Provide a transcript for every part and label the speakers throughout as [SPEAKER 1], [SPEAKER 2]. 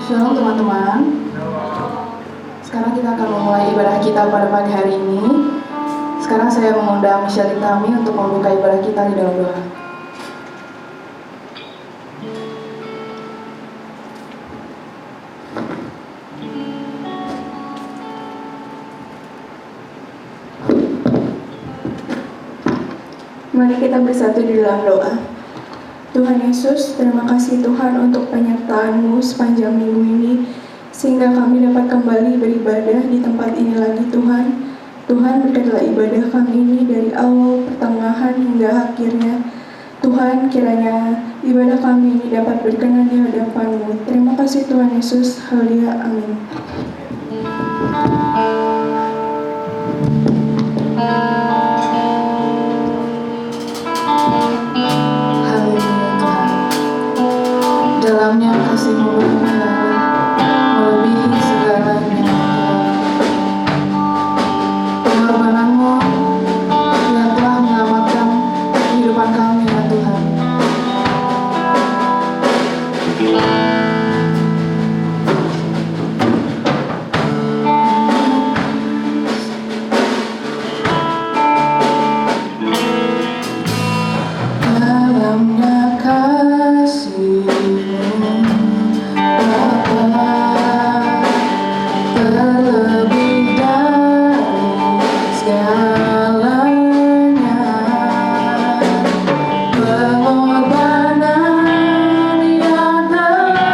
[SPEAKER 1] Shalom teman-teman. Sekarang kita akan memulai ibadah kita pada pagi hari ini. Sekarang saya mengundang Michelle Tami untuk membuka ibadah kita di dalam doa.
[SPEAKER 2] Mari kita bersatu di dalam doa. Tuhan Yesus, terima kasih Tuhan untuk penyertaan-Mu sepanjang minggu ini, sehingga kami dapat kembali beribadah di tempat ini lagi Tuhan. Tuhan, berkatilah ibadah kami ini dari awal, pertengahan, hingga akhirnya. Tuhan, kiranya ibadah kami ini dapat berkenan di hadapan-Mu. Terima kasih Tuhan Yesus. Haleluya. Amin.
[SPEAKER 1] Dalamnya kasih-Mu melebihi segalanya. Pengorbanan-Mu yang telah menyelamatkan kehidupan kami ya Tuhan. Dalamnya kasih-Mu terlebih dari segalanya, pengorbanan yang telah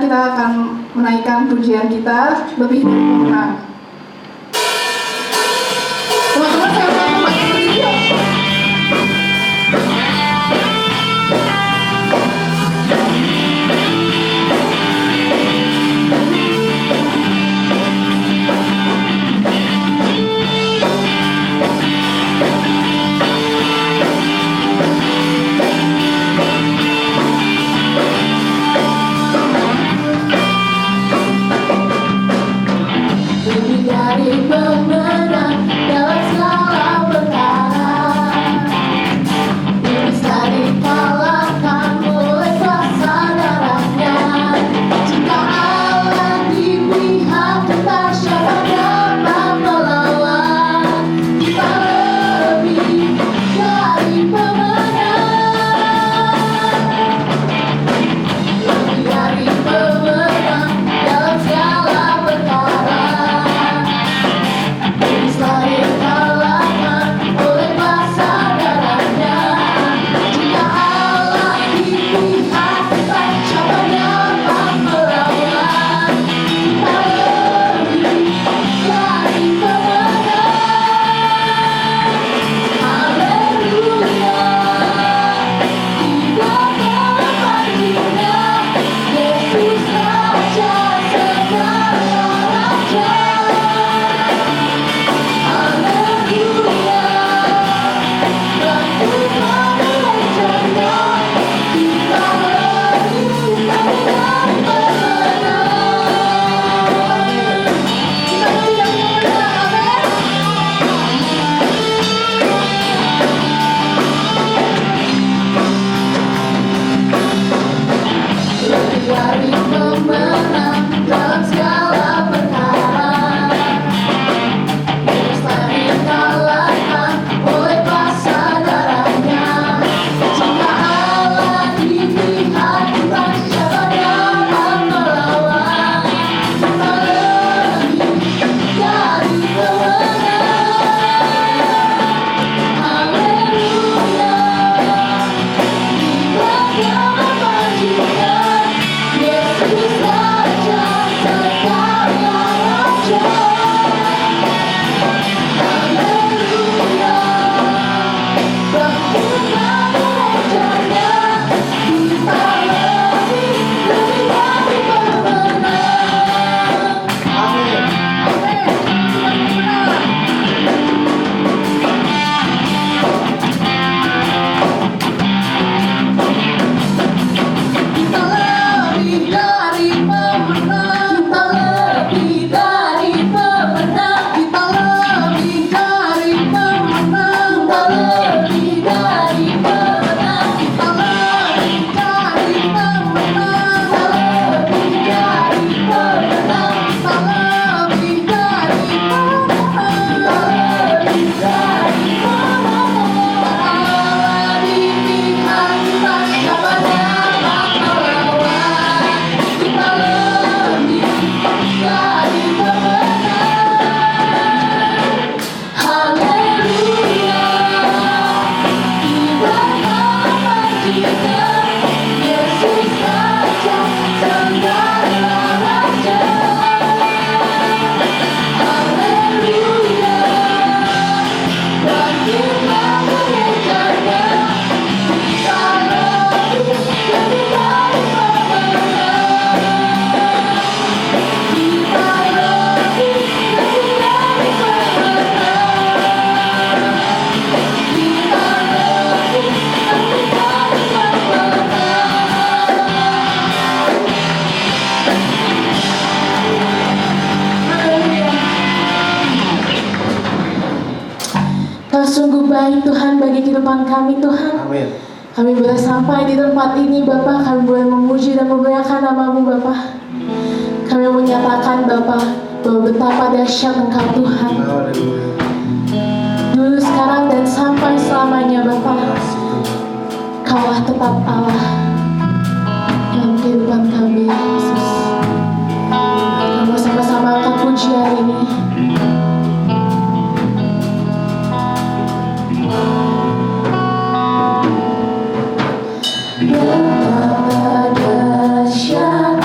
[SPEAKER 1] kita akan menaikkan pujian kita lebih dari pemenang. Teman-teman, saya mau pakai video. Lebih dari pemenang dalam segala perkara, bisa dikalahkan oleh kuasa darahnya. Jika Allah di pihak kita, siapa dapat melawan? Kita lebih dari pemenang, lebih dari pemenang dalam segala perkara. Bisa dikalahkan oleh kuasa darahnya. Jika Allah di pihak kita, siapa dapat melawan? Kita lebih dari pemenang. Haleluya, tidak tertandingan, Yesus Raja segala raja. Haleluya, bantu mengerjakan, kita lebih dari pemenang. Kita tidak menang, lebih dari pemenang dalam segala perkara. Bisa dikalahkan oleh kuasa darahnya. Jika Allah di pihak kita, siapa dapat melawan? Kita lebih dari pemenang. Haleluya, tidak tertandingan, Yesus Raja segala raja. Haleluya, bantu mengerjakan, kita lebih dari pemenang. Amin. Kita lebih dari pemenang. Kita lebih dari pemenang. Kita lebih dari pemenang. Kita lebih dari pemenang. Kita lebih dari pemenang. Kita lebih dari pemenang. Kita lebih dari pemenang. Kita lebih dari pemenang. Allah di pihak kita, siapa dapat melawan? Kita lebih dari pemenang. Haleluya, tidak tertandingan, Yesus Raja segala raja. Haleluya, bantu mengerjakan, kita lebih dari pemenang. Kita lebih dari pemenang. Kita lebih dari pemenang. Kau sungguh baik Tuhan bagi kehidupan kami Tuhan.
[SPEAKER 3] Amin.
[SPEAKER 1] Kami boleh sampai di tempat ini Bapa, kami boleh memuji dan memuliakan nama-Mu Bapa. Kami menyatakan Bapa bahwa betapa dahsyat Engkau Tuhan.
[SPEAKER 3] Haleluya.
[SPEAKER 1] Dulu, sekarang, dan sampai selamanya Bapa. Kaulah tetap Allah dalam kehidupan kami Yesus. Kami sama-sama angkat pujian ini. Betapa dahsyat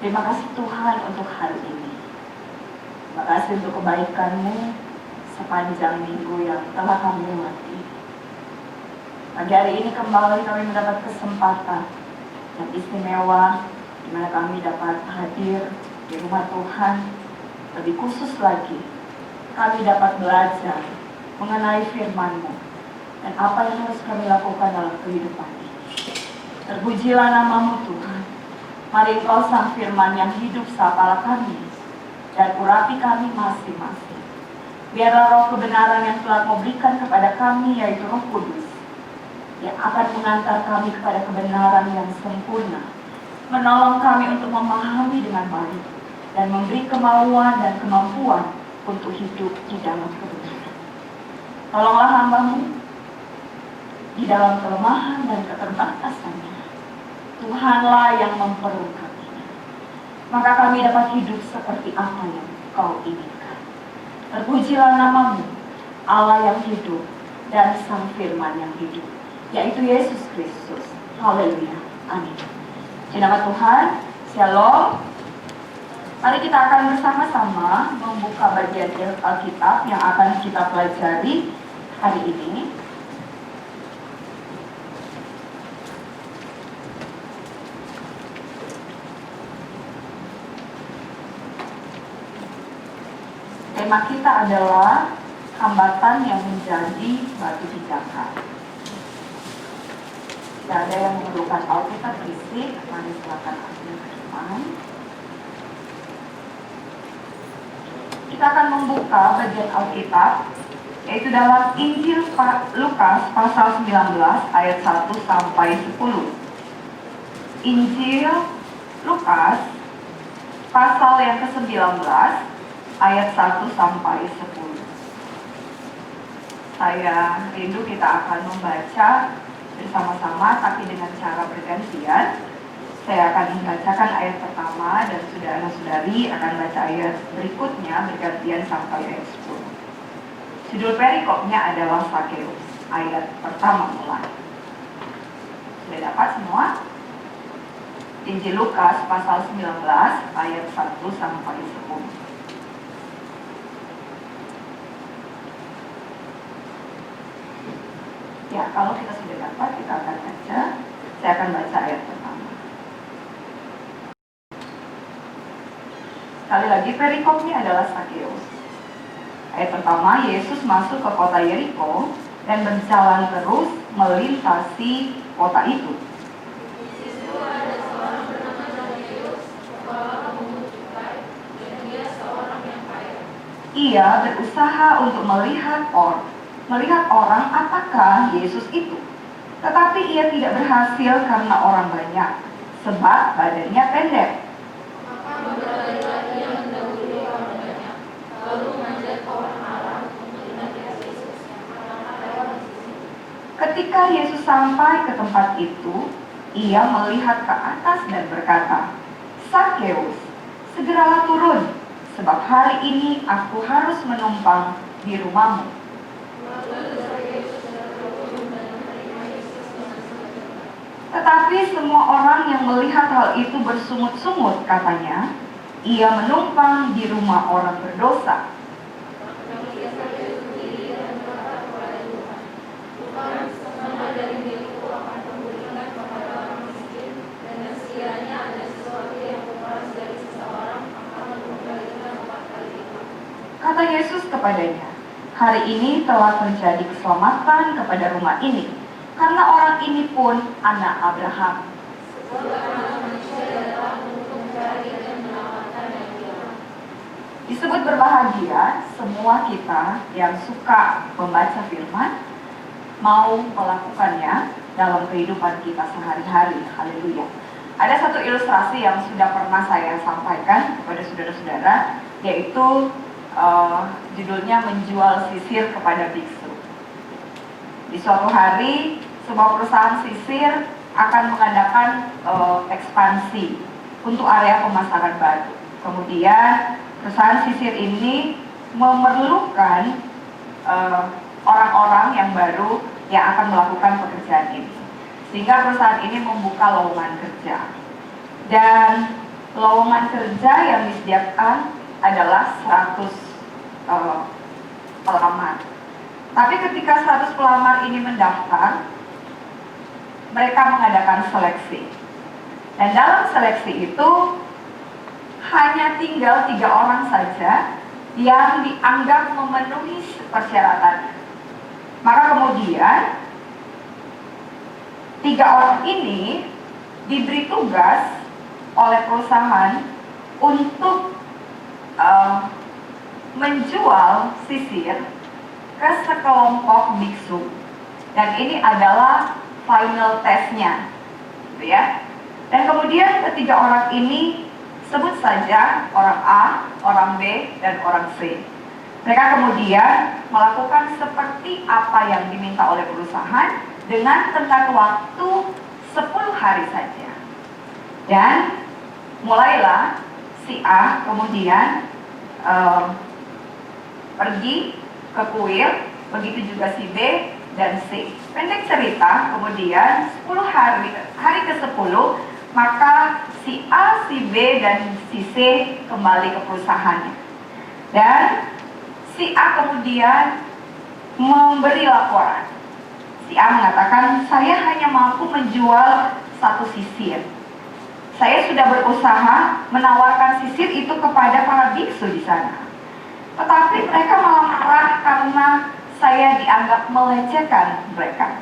[SPEAKER 3] Terima kasih Tuhan untuk hari ini. Terima kasih untuk kebaikan-Mu sepanjang minggu yang telah kami lewati. Pagi hari ini kembali kami mendapat kesempatan yang istimewa di mana kami dapat hadir di rumah Tuhan. Lebih khusus lagi, kami dapat belajar mengenai firman-Mu dan apa yang harus kami lakukan dalam kehidupan ini. Terpujilah nama-Mu Tuhan. Mari Engkau sang firman yang hidup sapalah kami dan urapi kami masing-masing. Biarlah roh kebenaran yang telah Kau berikan kepada kami, yaitu Roh Kudus, yang akan mengantar kami kepada kebenaran yang sempurna, menolong kami untuk memahami dengan baik, dan memberi kemauan dan kemampuan untuk hidup di dalam kebenaran. Tolonglah hamba-Mu di dalam kelemahan dan keterbatasannya. Tuhanlah yang memperlengkapinya. Maka kami dapat hidup seperti apa yang Kau inginkan. Terpujilah nama-Mu, Allah yang hidup dan Sang Firman yang hidup, yaitu Yesus Kristus. Haleluya. Amin. Di nama Tuhan, Shalom. Mari kita akan bersama-sama membuka bagian Alkitab yang akan kita pelajari hari ini. Tema kita adalah hambatan yang menjadi batu pijakan. Tidak ada yang memerlukan Alkitab fisik, mari silakan ambil ke depan. Kita akan membuka bagian Alkitab, yaitu dalam Injil Lukas pasal 19 ayat 1 sampai 10. Injil Lukas pasal yang ke-19 ayat 1 sampai 10. Saya rindu kita akan membaca bersama-sama, tapi dengan cara bergantian. Saya akan membacakan ayat pertama dan saudara-saudari akan baca ayat berikutnya bergantian sampai ayat 10. Judul perikopnya adalah Sakeus. Ayat pertama mulai. Sudah dapat semua? Injil Lukas pasal 19 ayat 1 sampai 10. Ya, kalau kita sudah dapat, kita akan baca. Saya akan baca ayat pertama. Sekali lagi, perikopnya adalah Sakeus. Ayat pertama, Yesus masuk ke kota Yeriko dan berjalan terus melintasi kota itu. Ia berusaha untuk melihat orang apakah Yesus itu. Tetapi ia tidak berhasil karena orang banyak, sebab badannya pendek. Ketika Yesus sampai ke tempat itu, ia melihat ke atas dan berkata, "Sakeus, segeralah turun, sebab hari ini aku harus menumpang di rumahmu." Tetapi semua orang yang melihat hal itu bersungut-sungut, katanya, "Ia menumpang di rumah orang berdosa." Kata Yesus kepadanya, "Hari ini telah terjadi keselamatan kepada rumah ini, karena orang ini pun anak Abraham. Disebut berbahagia semua kita yang suka membaca firman, mau melakukannya dalam kehidupan kita sehari-hari. Haleluya. Ada satu ilustrasi yang sudah pernah saya sampaikan kepada saudara-saudara, yaitu judulnya menjual sisir kepada biksu. Di suatu hari, sebuah perusahaan sisir akan mengadakan ekspansi untuk area pemasaran baru. Kemudian perusahaan sisir ini memerlukan orang-orang yang baru yang akan melakukan pekerjaan ini. Sehingga perusahaan ini membuka lowongan kerja. Dan lowongan kerja yang disediakan adalah 100 pelamar. Tapi ketika 100 pelamar ini mendaftar, mereka mengadakan seleksi. Dan dalam seleksi itu hanya tinggal 3 orang saja yang dianggap memenuhi persyaratan. Maka kemudian 3 orang ini diberi tugas oleh perusahaan untuk menjual sisir ke sekelompok biksu. Dan ini adalah final testnya, gitu ya. Dan kemudian ketiga orang ini, sebut saja orang A, orang B, dan orang C. Mereka kemudian melakukan seperti apa yang diminta oleh perusahaan dengan tenggat waktu 10 hari saja. Dan mulailah si A kemudian pergi ke kuil, begitu juga si B dan C. Pendek cerita, kemudian 10 hari ke-10, maka si A, si B, dan si C kembali ke perusahaannya. Dan si A kemudian memberi laporan. Si A mengatakan, saya hanya mampu menjual 1 sisir. Saya sudah berusaha menawarkan sisir itu kepada para biksu di sana. Tetapi mereka malah marah karena saya dianggap melecehkan mereka.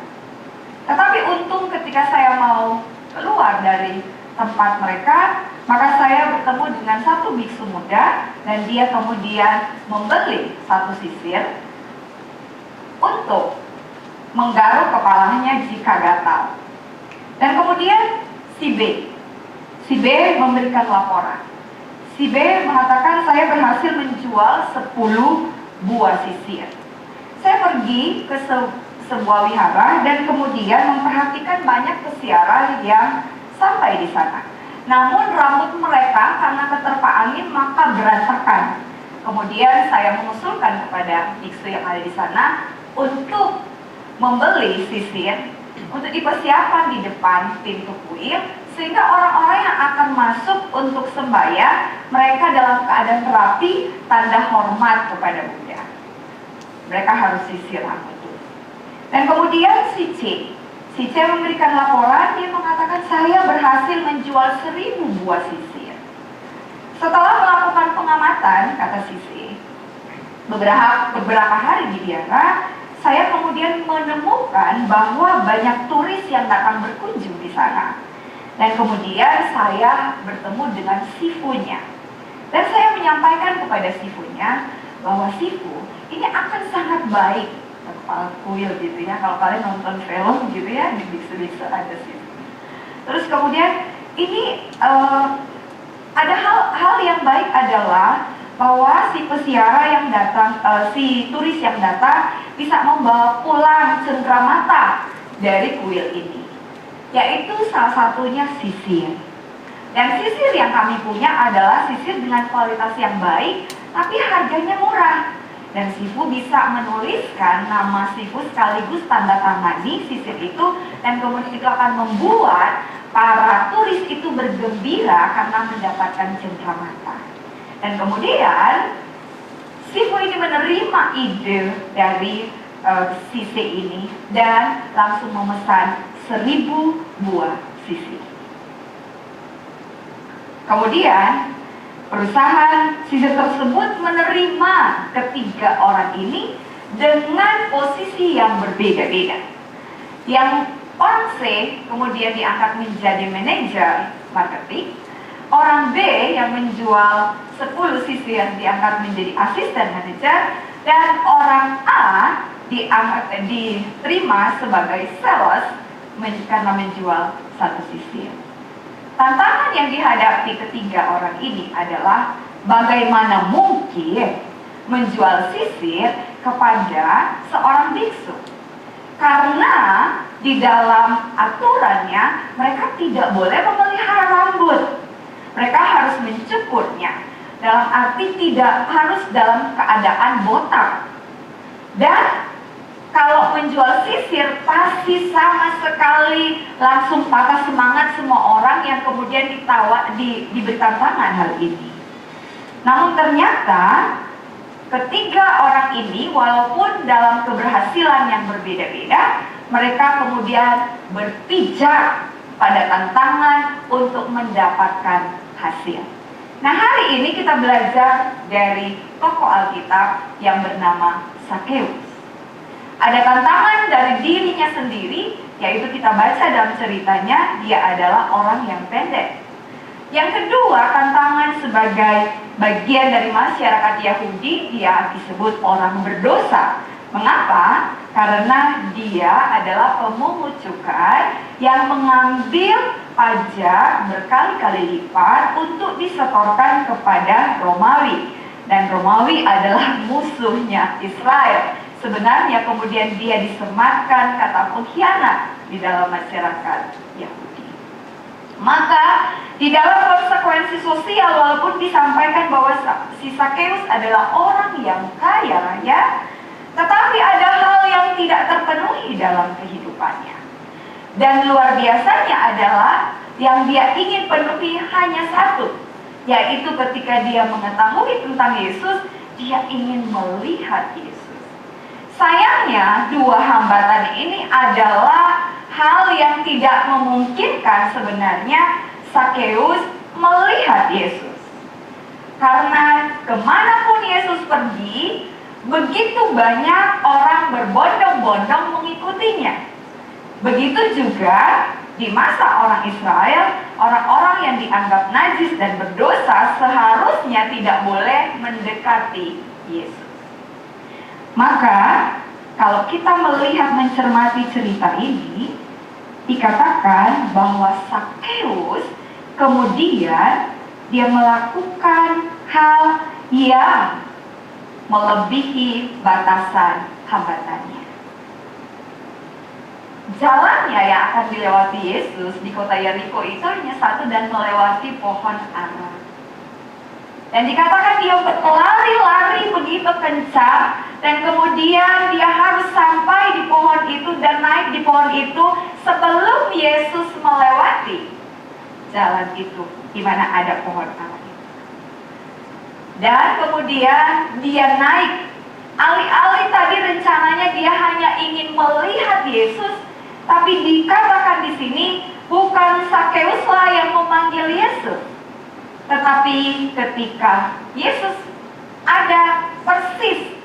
[SPEAKER 3] Tetapi untung ketika saya mau keluar dari tempat mereka, maka saya bertemu dengan 1 biksu muda dan dia kemudian membeli 1 sisir untuk menggaruk kepalanya jika gatal. Dan kemudian si B memberikan laporan. Si B mengatakan, saya berhasil menjual 10 buah sisir. Saya pergi ke sebuah wihara dan kemudian memperhatikan banyak peziarah yang sampai di sana. Namun rambut mereka karena keterpa angin maka berantakan. Kemudian saya mengusulkan kepada biksu yang ada di sana untuk membeli sisir untuk dipersiapkan di depan pintu kuil, sehingga orang-orang yang akan masuk untuk sembahyang, mereka dalam keadaan rapi, tanda hormat kepada Buddha. Mereka harus sisir rambut itu. Dan kemudian si C memberikan laporan, dia mengatakan, saya berhasil menjual 1000 buah sisir. Setelah melakukan pengamatan, kata si C, beberapa hari di Biara, saya kemudian menemukan bahwa banyak turis yang datang berkunjung di sana. Dan kemudian saya bertemu dengan sifunya. Dan saya menyampaikan kepada sifunya bahwa sifu ini akan sangat baik kepala kuil gitu ya. Kalau kalian nonton film gitu ya, di biksu-biksu ada sifu. Terus kemudian ini ada hal yang baik adalah bahwa si peziarah yang datang, si turis yang datang bisa membawa pulang cendramata dari kuil ini, yaitu salah satunya sisir. Dan sisir yang kami punya adalah sisir dengan kualitas yang baik, tapi harganya murah. Dan sifu bisa menuliskan nama sifu sekaligus tanda tangani sisir itu, dan kemudian itu akan membuat para turis itu bergembira karena mendapatkan cendramata. Dan kemudian sifu ini menerima ide dari si C ini dan langsung memesan 1000 buah sisir. Kemudian perusahaan sisir tersebut menerima ketiga orang ini dengan posisi yang berbeda-beda. Yang orang C kemudian diangkat menjadi manajer marketing. Orang B yang menjual 10 sisir diangkat menjadi asisten manajer, dan orang A diterima sebagai sales karena menjual 1 sisir. Tantangan yang dihadapi ketiga orang ini adalah bagaimana mungkin menjual sisir kepada seorang biksu. Karena di dalam aturannya mereka tidak boleh memelihara rambut. Mereka harus mencukurnya, dalam arti tidak harus dalam keadaan botak. Dan kalau
[SPEAKER 4] menjual sisir pasti sama sekali langsung patah semangat semua orang yang kemudian diberi tantangan hal ini. Namun ternyata ketiga orang ini walaupun dalam keberhasilan yang berbeda-beda, mereka kemudian berpijak pada tantangan untuk mendapatkan hasil. Nah, hari ini kita belajar dari tokoh Alkitab yang bernama Sakeus. Ada tantangan dari dirinya sendiri, yaitu kita baca dalam ceritanya, dia adalah orang yang pendek. Yang kedua, tantangan sebagai bagian dari masyarakat Yahudi, dia disebut orang berdosa. Mengapa? Karena dia adalah pemungut cukai yang mengambil pajak berkali-kali lipat untuk disetorkan kepada Romawi. Dan Romawi adalah musuhnya Israel. Sebenarnya kemudian dia disematkan kata pengkhianat di dalam masyarakat Yahudi. Maka di dalam konsekuensi sosial, walaupun disampaikan bahwa si Sakeus adalah orang yang kaya raya, tetapi ada hal yang tidak terpenuhi dalam kehidupannya. Dan luar biasanya adalah yang dia ingin penuhi hanya satu, yaitu ketika dia mengetahui tentang Yesus, dia ingin melihat Yesus. Sayangnya, dua hambatan ini adalah hal yang tidak memungkinkan sebenarnya Sakeus melihat Yesus. Karena kemanapun Yesus pergi, begitu banyak orang berbondong-bondong mengikutinya. Begitu juga di masa orang Israel, orang-orang yang dianggap najis dan berdosa seharusnya tidak boleh mendekati Yesus. Maka, kalau kita melihat mencermati cerita ini, dikatakan bahwa Sakeus kemudian dia melakukan hal yang melebihi batasan hambatannya. Jalannya yang akan dilewati Yesus di kota Yeriko itu hanya satu dan melewati pohon ara. Dan dikatakan dia berlari-lari begitu kencang dan kemudian dia harus sampai di pohon itu dan naik di pohon itu sebelum Yesus melewati jalan itu di mana ada pohon ara itu. Dan kemudian dia naik. Alih-alih tadi rencananya dia hanya ingin melihat Yesus, tapi dikatakan di sini bukan Sakeuslah yang memanggil Yesus, tetapi ketika Yesus ada persis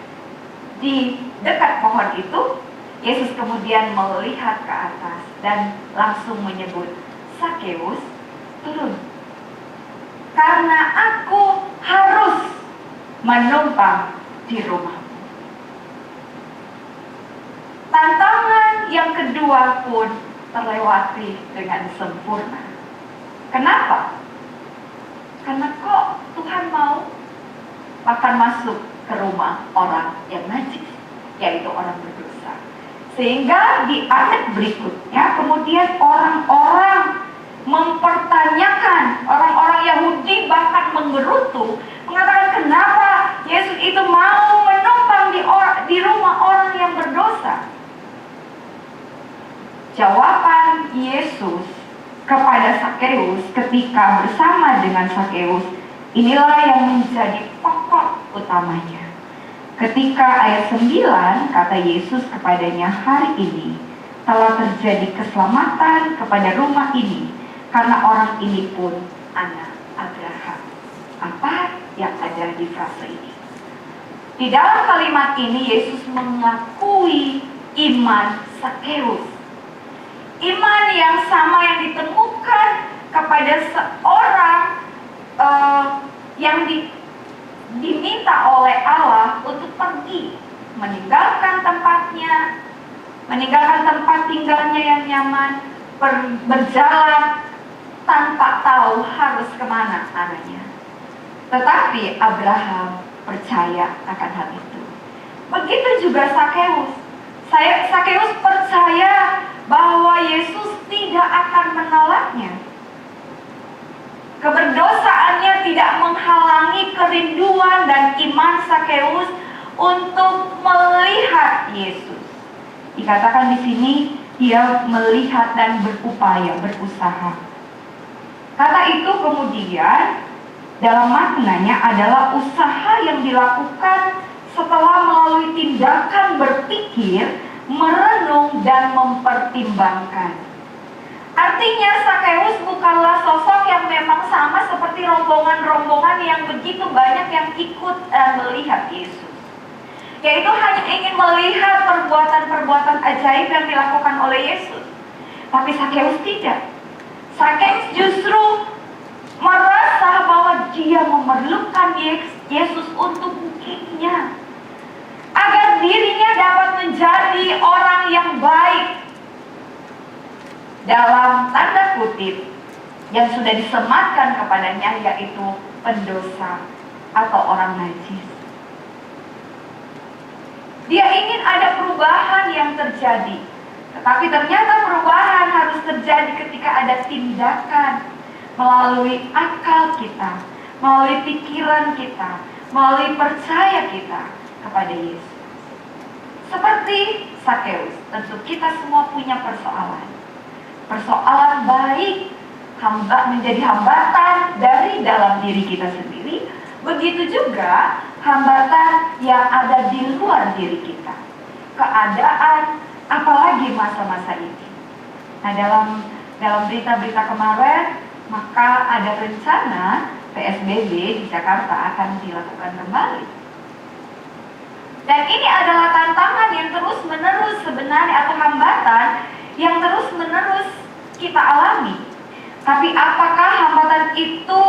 [SPEAKER 4] di dekat pohon itu, Yesus kemudian melihat ke atas dan langsung menyebut, "Sakeus, turun. Karena aku harus menumpang di rumahmu." Tantangan yang kedua pun terlewati dengan sempurna. Kenapa? Karena kok Tuhan mau akan masuk ke rumah orang yang najis, yaitu orang berdosa. Sehingga di ayat berikutnya kemudian orang-orang mempertanyakan, orang-orang Yahudi bahkan menggerutu, mengatakan kenapa Yesus itu mau menumpang di rumah orang yang berdosa. Jawaban Yesus kepada Sakeus ketika bersama dengan Sakeus, inilah yang menjadi pokok utamanya. Ketika ayat 9 kata Yesus kepadanya, "Hari ini telah terjadi keselamatan kepada rumah ini, karena orang ini pun anak Abraham." Apa yang ada di frase ini? Di dalam kalimat ini Yesus mengakui iman Sakeus. Iman yang sama yang ditemukan kepada seorang yang diminta oleh Allah untuk pergi, meninggalkan tempatnya, meninggalkan tempat tinggalnya yang nyaman, berjalan tanpa tahu harus kemana arahnya. Tetapi Abraham percaya akan hal itu. Begitu juga Sakeus. Sakeus percaya bahwa Yesus tidak akan menolaknya. Keberdosaannya tidak menghalangi kerinduan dan iman Sakeus untuk melihat Yesus. Dikatakan di sini dia melihat dan berupaya, berusaha. Kata itu kemudian dalam maknanya adalah usaha yang dilakukan setelah melalui tindakan berpikir, merenung, dan mempertimbangkan. Artinya Sakeus bukanlah sosok yang memang sama seperti rombongan-rombongan yang begitu banyak yang ikut melihat Yesus. Yaitu hanya ingin melihat perbuatan-perbuatan ajaib yang dilakukan oleh Yesus. Tapi Sakeus tidak. Sakeus justru merasa bahwa dia memerlukan Yesus untuk dirinya, agar dirinya dapat menjadi orang yang baik, dalam tanda kutip, yang sudah disematkan kepadanya, yaitu pendosa atau orang najis. Dia ingin ada perubahan yang terjadi, tetapi ternyata perubahan harus terjadi ketika ada tindakan melalui akal kita, melalui pikiran kita, melalui percaya kita kepada Yesus. Seperti Sakeus, tentu kita semua punya persoalan. Persoalan baik menjadi hambatan dari dalam diri kita sendiri, begitu juga hambatan yang ada di luar diri kita. Keadaan, apalagi masa-masa ini. Nah, dalam berita-berita kemarin, maka ada rencana PSBB di Jakarta akan dilakukan kembali. Dan ini adalah tantangan yang terus-menerus sebenarnya, atau hambatan yang terus-menerus kita alami. Tapi apakah hambatan itu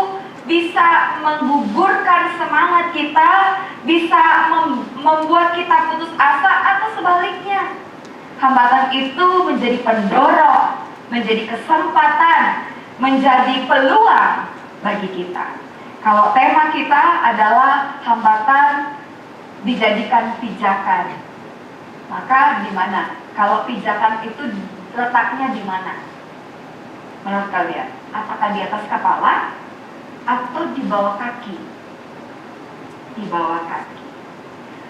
[SPEAKER 4] bisa menggugurkan semangat kita, bisa membuat kita putus asa, atau sebaliknya? Hambatan itu menjadi pendorong, menjadi kesempatan, menjadi peluang bagi kita. Kalau tema kita adalah hambatan dijadikan pijakan, maka di mana? Kalau pijakan itu letaknya di mana? Menurut kalian, apakah di atas kepala atau di bawah kaki? Di bawah kaki.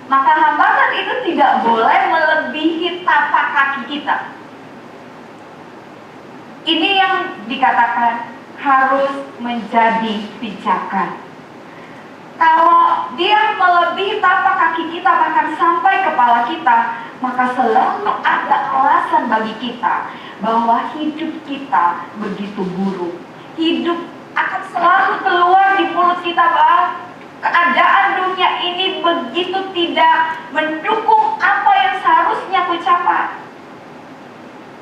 [SPEAKER 4] Maka hambatan itu tidak boleh melebihi tapak kaki kita. Ini yang dikatakan harus menjadi pijakan. Kalau dia melebihi tapak kaki kita, bahkan sampai kepala kita, maka selalu ada alasan bagi kita bahwa hidup kita begitu buruk. Hidup akan selalu keluar di mulut kita bahwa keadaan dunia ini begitu tidak mendukung apa yang seharusnya ku capai.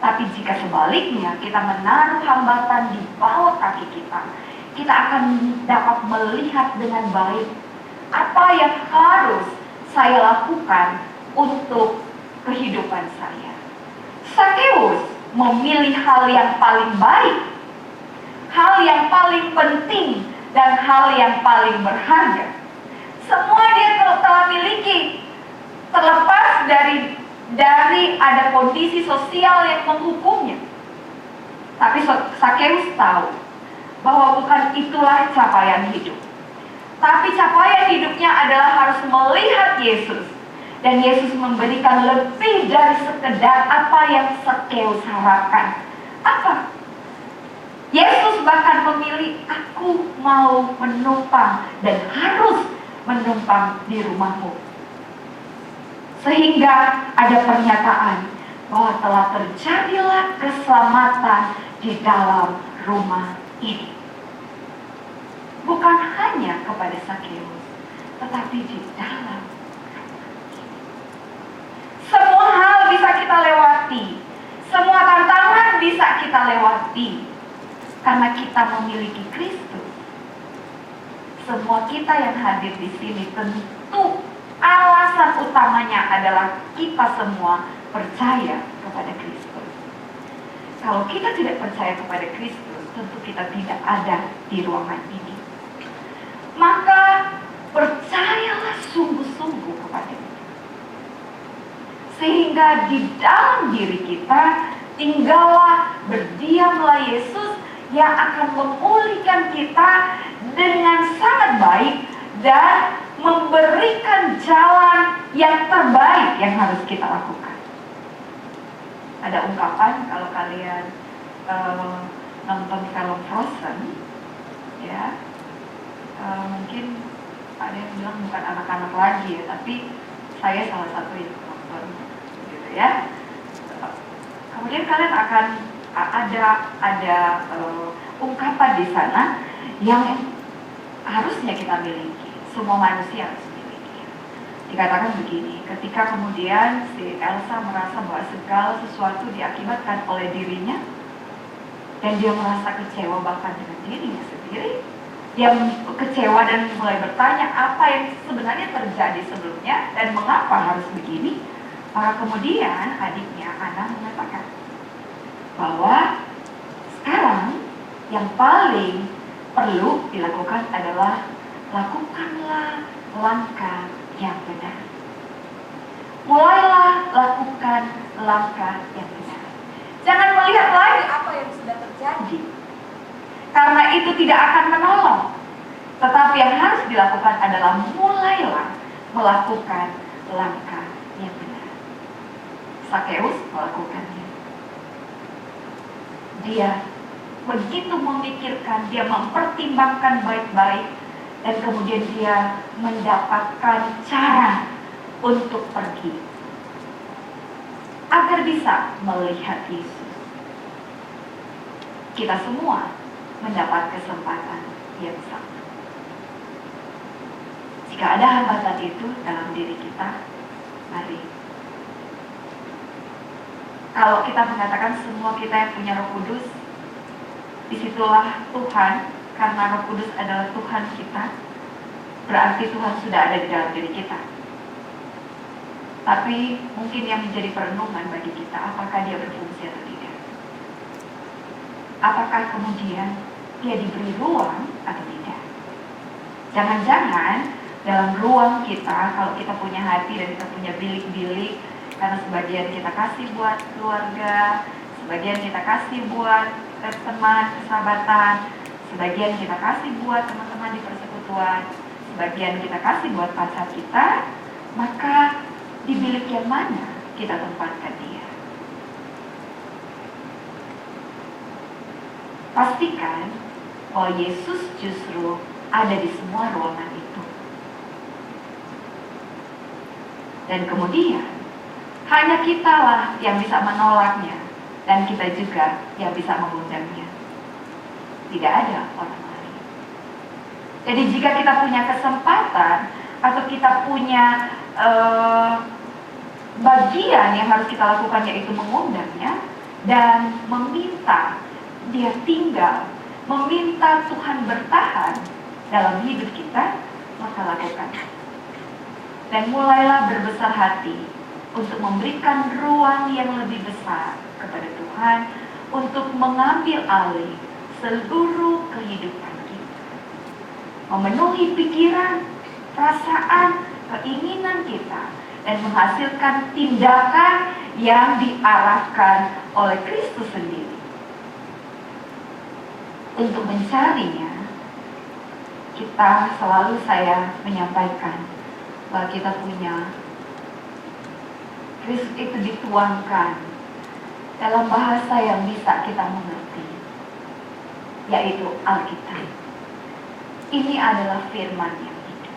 [SPEAKER 4] Tapi jika sebaliknya kita menaruh hambatan di bawah kaki kita, kita akan dapat melihat dengan baik apa yang harus saya lakukan untuk kehidupan saya. Sakeus memilih hal yang paling baik, hal yang paling penting, dan hal yang paling berharga. Semua dia telah miliki, terlepas dari ada kondisi sosial yang menghukumnya. Tapi Sakeus tahu bahwa bukan itulah capaian hidup. Tapi capaian hidupnya adalah harus melihat Yesus. Dan Yesus memberikan lebih dari sekedar apa yang Sakeus harapkan. Apa? Yesus bahkan memilih, aku mau menumpang dan harus menumpang di rumahmu. Sehingga ada pernyataan bahwa telah terjadilah keselamatan di dalam rumah ini. Bukan hanya kepada Sakeus, tetapi di dalam. Semua hal bisa kita lewati, semua tantangan bisa kita lewati, karena kita memiliki Kristus. Semua kita yang hadir di sini tentu alasan utamanya adalah kita semua percaya kepada Kristus. Kalau kita tidak percaya kepada Kristus, tentu kita tidak ada di ruangan ini. Maka percayalah sungguh-sungguh kepada Dia. Sehingga di dalam diri kita tinggallah berdiamlah Yesus yang akan memulihkan kita dengan sangat baik dan memberikan jalan yang terbaik yang harus kita lakukan. Ada ungkapan kalau kalian nonton film Frozen, ya, mungkin ada yang bilang bukan anak-anak lagi ya, tapi saya salah satu yang nonton, gitu ya. Kemudian kalian akan ada ungkapan di sana yang harusnya kita miliki, semua manusia harus miliki. Dikatakan begini, ketika kemudian si Elsa merasa bahwa segala sesuatu diakibatkan oleh dirinya, dan dia merasa kecewa bahkan dengan dirinya sendiri, dia kecewa dan mulai bertanya apa yang sebenarnya terjadi sebelumnya dan mengapa harus begini. Maka kemudian adiknya Anna mengatakan bahwa sekarang yang paling perlu dilakukan adalah lakukanlah langkah yang benar. Mulailah lakukan langkah yang benar. Jangan melihat lagi apa yang sudah terjadi, karena itu tidak akan menolong. Tetapi yang harus dilakukan adalah mulailah melakukan langkah yang benar. Sakeus melakukannya. Dia begitu memikirkan, dia mempertimbangkan baik-baik, dan kemudian dia mendapatkan cara untuk pergi agar bisa melihat Yesus. Kita semua mendapat kesempatan yang sama. Jika ada hambatan itu dalam diri kita, mari. Kalau kita mengatakan semua kita yang punya Roh Kudus, disitulah Tuhan, karena Roh Kudus adalah Tuhan kita, berarti Tuhan sudah ada di dalam diri kita. Tapi mungkin yang menjadi perenungan bagi kita, apakah dia berfungsi atau tidak? Apakah kemudian dia diberi ruang atau tidak? Jangan-jangan dalam ruang kita, kalau kita punya hati dan kita punya bilik-bilik, karena sebagian kita kasih buat keluarga, sebagian kita kasih buat teman, persahabatan, sebagian kita kasih buat teman-teman di persekutuan, sebagian kita kasih buat pacar kita, maka di bilik yang mana kita tempatkan dia? Pastikan bahwa Yesus justru ada di semua ruangan itu. Dan kemudian hanya kitalah yang bisa menolaknya, dan kita juga yang bisa mengundangnya. Tidak ada orang lain. Jadi jika kita punya kesempatan atau kita punya bagian yang harus kita lakukan, yaitu mengundangnya dan meminta dia tinggal, meminta Tuhan bertahan dalam hidup kita, maka lakukan. Dan mulailah berbesar hati untuk memberikan ruang yang lebih besar kepada Tuhan untuk mengambil alih seluruh kehidupan kita, memenuhi pikiran, perasaan, keinginan kita, dan menghasilkan tindakan yang diarahkan oleh Kristus sendiri. Untuk mencarinya, kita selalu saya menyampaikan bahwa kita punya Kristus itu dituangkan dalam bahasa yang bisa kita mengerti, yaitu Alkitab. Ini adalah firman yang hidup,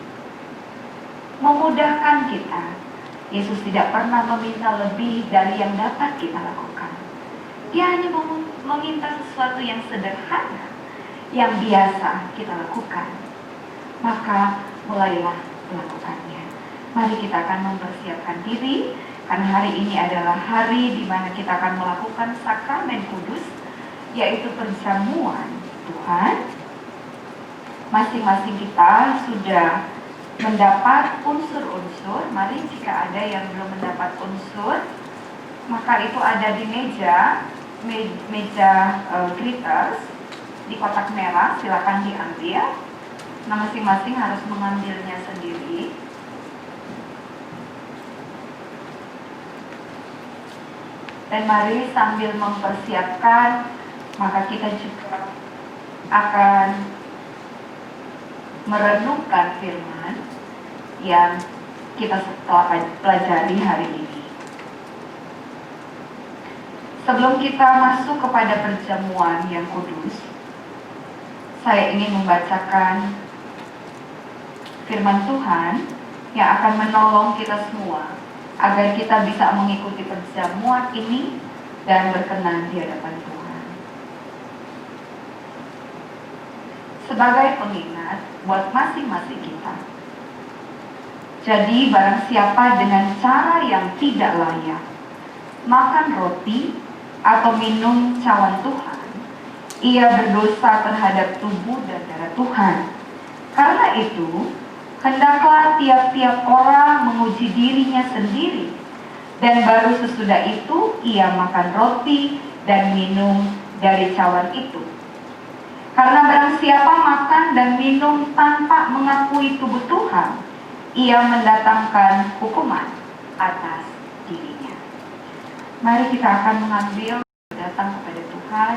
[SPEAKER 4] memudahkan kita. Yesus tidak pernah meminta lebih dari yang dapat kita lakukan. Dia hanya meminta sesuatu yang sederhana, yang biasa kita lakukan. Maka mulailah melakukannya. Mari kita akan mempersiapkan diri, karena hari ini adalah hari di mana kita akan melakukan sakramen kudus, yaitu perjamuan Tuhan. Masing-masing kita sudah mendapat unsur-unsur. Mari jika ada yang belum mendapat unsur, maka itu ada di meja glitters di kotak merah, silakan diambil. Nah, masing-masing harus mengambilnya sendiri. Dan mari sambil mempersiapkan, maka kita juga akan merenungkan firman yang kita telah pelajari hari ini. Sebelum kita masuk kepada perjamuan yang kudus, saya ingin membacakan firman Tuhan yang akan menolong kita semua agar kita bisa mengikuti perjamuan ini dan berkenan di hadapan Tuhan. Sebagai pengingat buat masing-masing kita. Jadi barang siapa dengan cara yang tidak layak makan roti atau minum cawan Tuhan, ia berdosa terhadap tubuh dan darah Tuhan. Karena itu, hendaklah tiap-tiap orang menguji dirinya sendiri, dan baru sesudah itu ia makan roti dan minum dari cawan itu. Karena barang siapa makan dan minum tanpa mengakui tubuh Tuhan, ia mendatangkan hukuman atas dirinya. Mari kita akan mengambil datang kepada Tuhan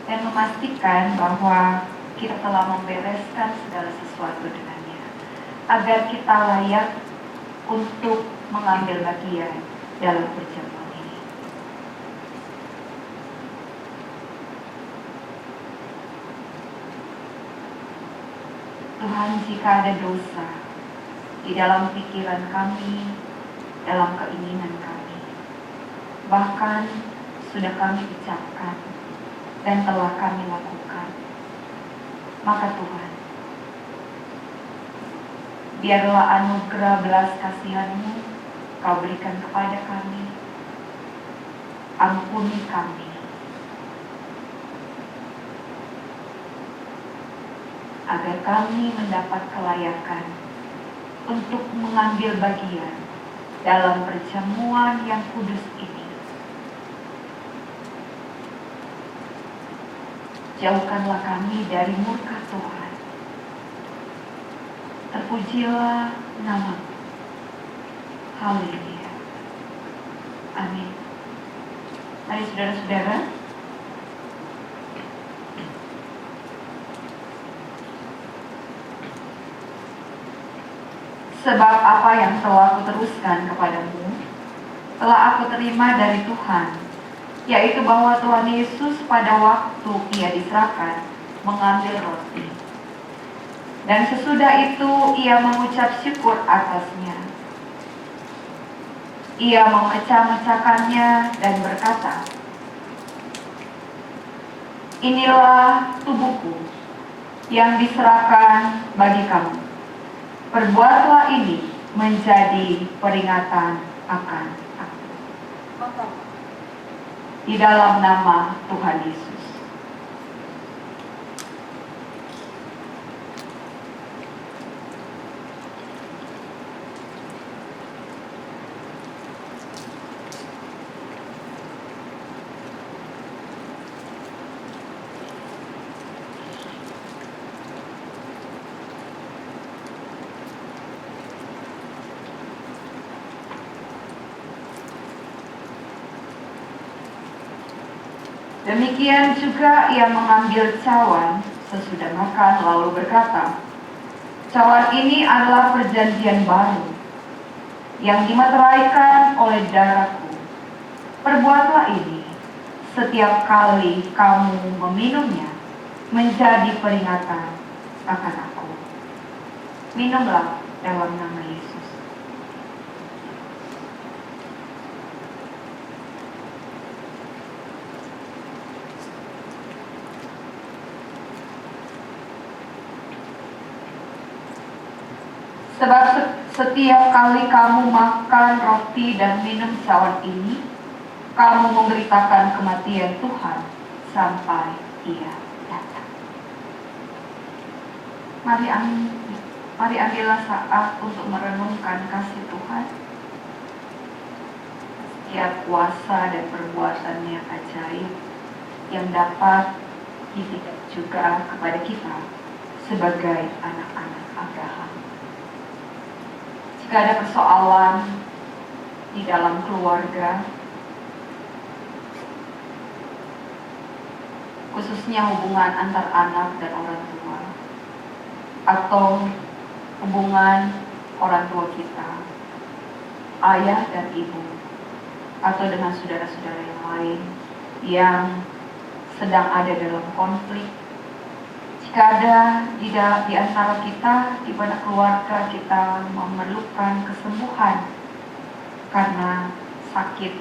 [SPEAKER 4] dan memastikan bahwa kita telah membereskan segala sesuatu dengannya, agar kita layak untuk mengambil bagian dalam perjamuan ini. Tuhan, jika ada dosa di dalam pikiran kami, dalam keinginan kami, bahkan sudah kami ucapkan dan telah kami lakukan, maka Tuhan, biarlah anugerah belas kasihan-Mu Kau berikan kepada kami. Ampuni kami, agar kami mendapat kelayakan untuk mengambil bagian dalam perjamuan yang kudus ini. Jauhkanlah kami dari murka Tuhan. Terpujilah nama-Mu. Haleluya. Amin. Mari saudara-saudara, sebab apa yang telah aku teruskan kepadamu telah aku terima dari Tuhan, yaitu bahwa Tuhan Yesus pada waktu Ia diserahkan mengambil roti, dan sesudah itu Ia mengucap syukur atasnya. Ia memecah-mecahkannya dan berkata, "Inilah tubuhku yang diserahkan bagi kamu. Perbuatlah ini menjadi peringatan akan aku." Di dalam nama Tuhan Yesus. Demikian juga Ia mengambil cawan sesudah makan lalu berkata, "Cawan ini adalah perjanjian baru yang dimeteraikan oleh darahku. Perbuatlah ini setiap kali kamu meminumnya menjadi peringatan akan aku." Minumlah dalam nama Yesus. Sebab setiap kali kamu makan roti dan minum cawan ini, kamu memberitakan kematian Tuhan sampai Ia datang. Mari ambillah saat untuk merenungkan kasih Tuhan, setiap kuasa dan perbuatannya ajaib yang dapat diberikan juga kepada kita sebagai anak-anak Abraham. Jika ada persoalan di dalam keluarga, khususnya hubungan antar anak dan orang tua, atau hubungan orang tua kita, ayah dan ibu, atau dengan saudara-saudara yang lain yang sedang ada dalam konflik. Jika ada di antara kita, di mana keluarga kita memerlukan kesembuhan karena sakit,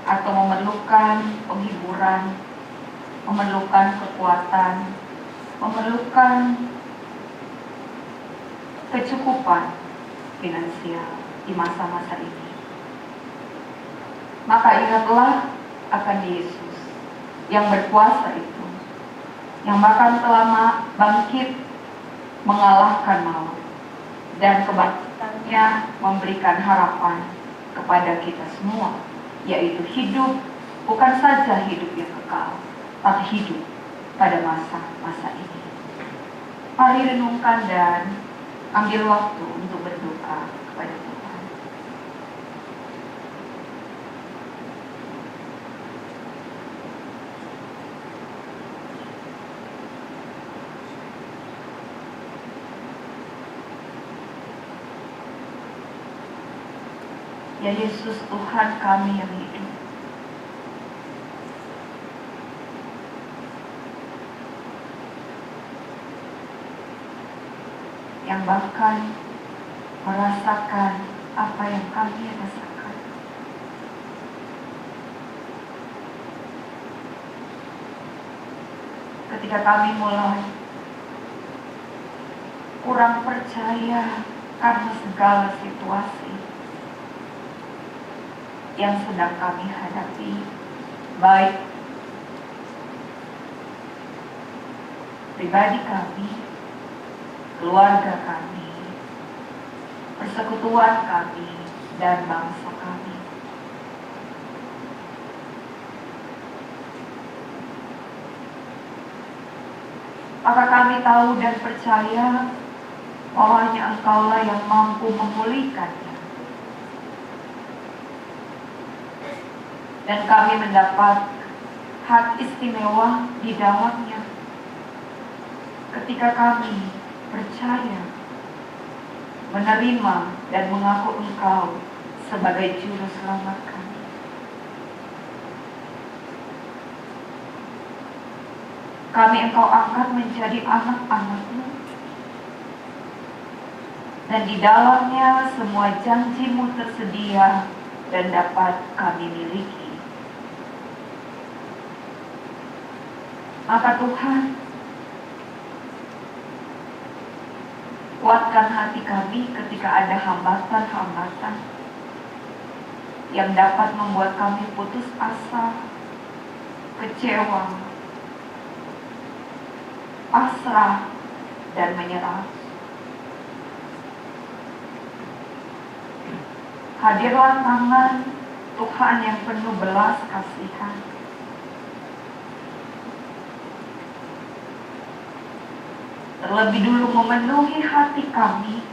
[SPEAKER 4] atau memerlukan penghiburan, memerlukan kekuatan, memerlukan kecukupan finansial di masa-masa ini, maka ingatlah akan Yesus yang berkuasa itu, yang bahkan telah bangkit mengalahkan maut, dan kebangkitannya memberikan harapan kepada kita semua, yaitu hidup, bukan saja hidup yang kekal, tapi hidup pada masa-masa ini. Mari renungkan dan ambil waktu untuk berdoa kepada Tuhan. Ya Yesus, Tuhan kami yang hidup, yang bahkan merasakan apa yang kami rasakan. Ketika kami mulai kurang percaya karena segala situasi yang sedang kami hadapi, baik pribadi kami, keluarga kami, persekutuan kami, dan bangsa kami. Maka kami tahu dan percaya bahwa hanya Engkaulah yang mampu memulihkannya. Dan kami mendapat hak istimewa di dalamnya ketika kami percaya, menerima dan mengaku Engkau sebagai juru selamat kami. Kami Engkau angkat menjadi anak-anak-Mu, dan di dalamnya semua janji-Mu tersedia dan dapat kami miliki. Maka Tuhan, kuatkan hati kami ketika ada hambatan-hambatan yang dapat membuat kami putus asa, kecewa, pasrah, dan menyerah. Hadirlah tangan Tuhan yang penuh belas kasihan. Terlebih dulu memenuhi hati kami,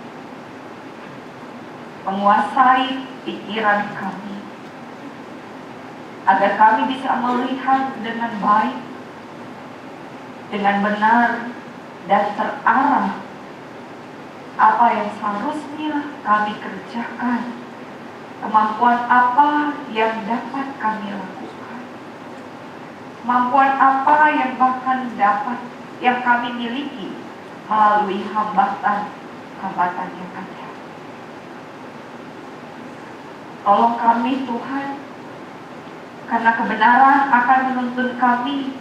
[SPEAKER 4] menguasai pikiran kami, agar kami bisa melihat dengan baik, dengan benar, dan terarah apa yang seharusnya kami kerjakan, kemampuan apa yang dapat kami lakukan, kemampuan apa yang bahkan yang kami miliki melalui hambatan yang ada. Tolong kami Tuhan, karena kebenaran akan menuntun kami.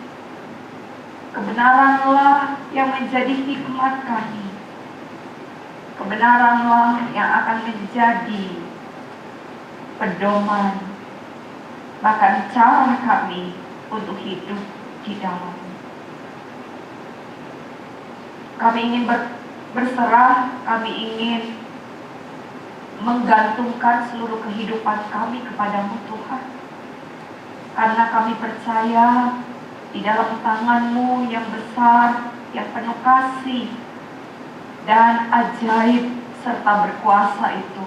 [SPEAKER 4] Kebenaranlah yang menjadi hikmat kami. Kebenaranlah yang akan menjadi pedoman, bahkan cara kami untuk hidup di dalam. Kami ingin berserah, kami ingin menggantungkan seluruh kehidupan kami kepadamu Tuhan. Karena kami percaya di dalam tangan-Mu yang besar, yang penuh kasih dan ajaib serta berkuasa itu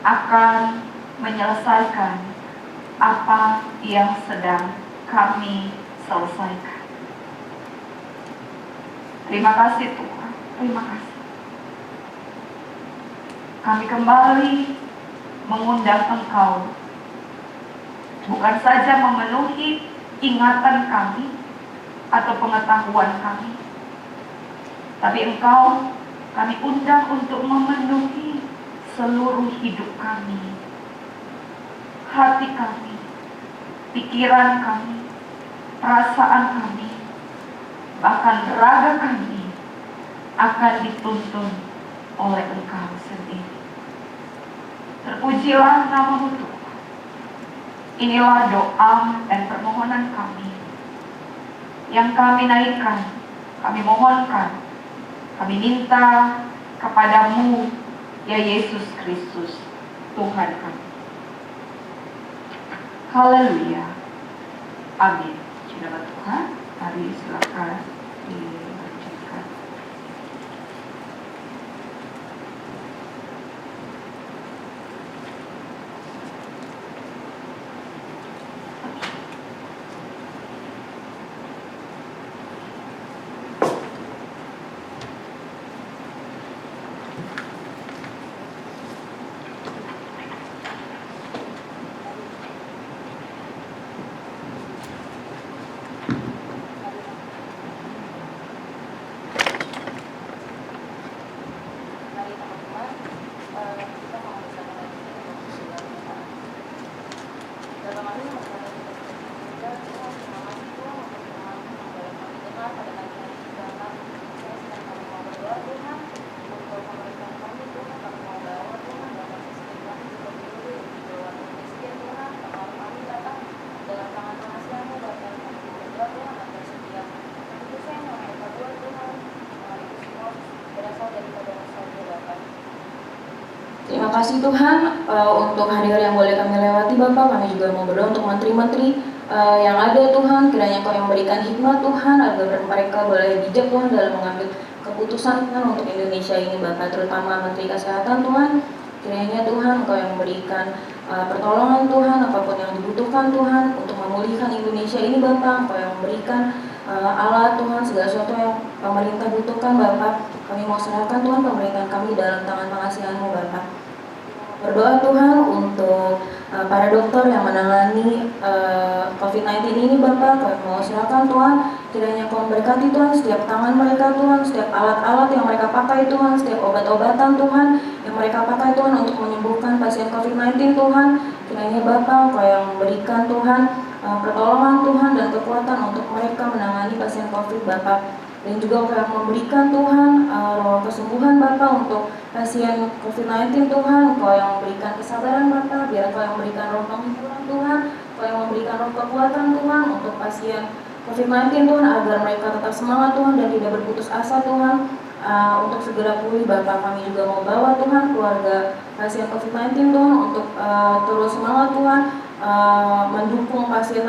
[SPEAKER 4] akan menyelesaikan apa yang sedang kami selesaikan. Terima kasih Tuhan, terima kasih. Kami kembali mengundang Engkau bukan saja memenuhi ingatan kami atau pengetahuan kami, tapi Engkau kami undang untuk memenuhi seluruh hidup kami, hati kami, pikiran kami, perasaan kami, bahkan raga kami akan dituntun oleh Engkau sendiri. Terpujilah nama-Mu Tuhan. Inilah doa dan permohonan kami yang kami naikkan, kami mohonkan, kami minta kepadamu, ya Yesus Kristus, Tuhan kami. Haleluya. Amin. Saudara Tuhan, mari silakan dilanjutkan.
[SPEAKER 5] Mari teman-teman, kita mau bersama lagi untuk berdoa kita. Dalam hal ini masalah kita juga Tuhan terima kasih Tuhan untuk firman yang boleh kami dengar pada pagi hari ini Tuhan. Sekarang kami mau berdoa Tuhan untuk pemerintahan kami Tuhan, kami mau bawa Tuhan dalam presiden kami juga dulu di bawah presiden Tuhan, kami kami datang dalam tangan pengasihan-Mu Bapa, kami mau berdoa Tuhan agar setiap keputusan yang mereka buat Tuhan, itu semua berasal daripada Rasul-Mu Bapa.
[SPEAKER 6] Terima kasih Tuhan untuk hari-hari yang boleh kami lewati Bapak. Kami juga mau berdoa untuk menteri-menteri yang ada Tuhan. Kiranya Kau yang memberikan hikmat Tuhan agar mereka boleh bijak Tuhan dalam mengambil keputusan Tuhan untuk Indonesia ini Bapak. Terutama Menteri Kesehatan Tuhan. Kiranya Tuhan Kau yang memberikan pertolongan Tuhan, apapun yang dibutuhkan Tuhan untuk memulihkan Indonesia ini Bapak. Kau yang memberikan alat Tuhan, segala sesuatu yang pemerintah butuhkan Bapak. Kami mau serahkan Tuhan pemerintahan kami dalam tangan pengasihan-Mu Bapak. Berdoa Tuhan untuk para dokter yang menangani COVID-19 ini Bapak. Kami mau serahkan Tuhan, kiranya Kau memberkati Tuhan setiap tangan mereka Tuhan, setiap alat-alat yang mereka pakai Tuhan, setiap obat-obatan Tuhan yang mereka pakai Tuhan untuk menyembuhkan pasien COVID-19 Tuhan. Kiranya Bapak Kau yang memberikan Tuhan pertolongan Tuhan dan kekuatan untuk mereka menangani pasien COVID Bapak. Dan juga Kau yang memberikan Tuhan roh kesembuhan Bapak untuk pasien COVID-19 Tuhan. Kau yang memberikan kesabaran Bapak, biar Kau yang memberikan roh penghiburan Tuhan. Kau yang memberikan roh kekuatan Tuhan untuk pasien COVID-19 Tuhan, agar mereka tetap semangat Tuhan dan tidak berputus asa Tuhan untuk segera pulih Bapak. Kami juga mau bawa Tuhan keluarga pasien COVID-19 Tuhan untuk terus semangat Tuhan, mendukung pasien